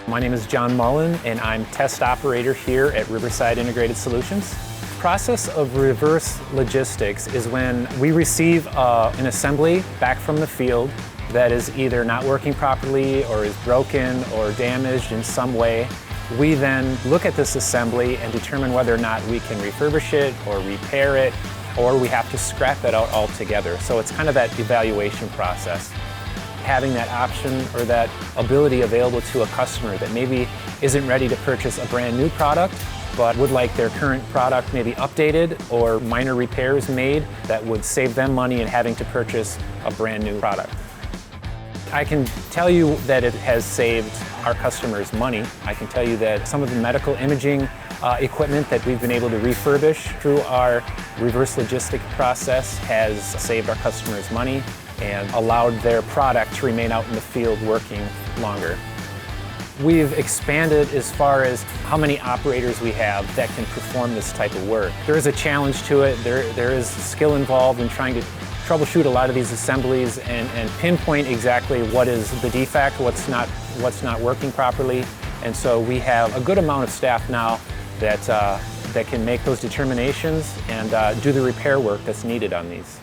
My name is John Mullen, and I'm test operator here at Riverside Integrated Solutions. The process of reverse logistics is when we receive an assembly back from the field that is either not working properly or is broken or damaged in some way. We then look at this assembly and determine whether or not we can refurbish it or repair it, or we have to scrap it out altogether. So it's kind of that evaluation process. Having that option or that ability available to a customer that maybe isn't ready to purchase a brand new product, but would like their current product maybe updated or minor repairs made that would save them money in having to purchase a brand new product. I can tell you that it has saved our customers money. I can tell you that some of the medical imaging equipment that we've been able to refurbish through our reverse logistic process has saved our customers money and allowed their product to remain out in the field working longer. We've expanded as far as how many operators we have that can perform this type of work. There is a challenge to it. There is skill involved in trying to troubleshoot a lot of these assemblies and pinpoint exactly what is the defect, what's not working properly. And so we have a good amount of staff now that can make those determinations and do the repair work that's needed on these.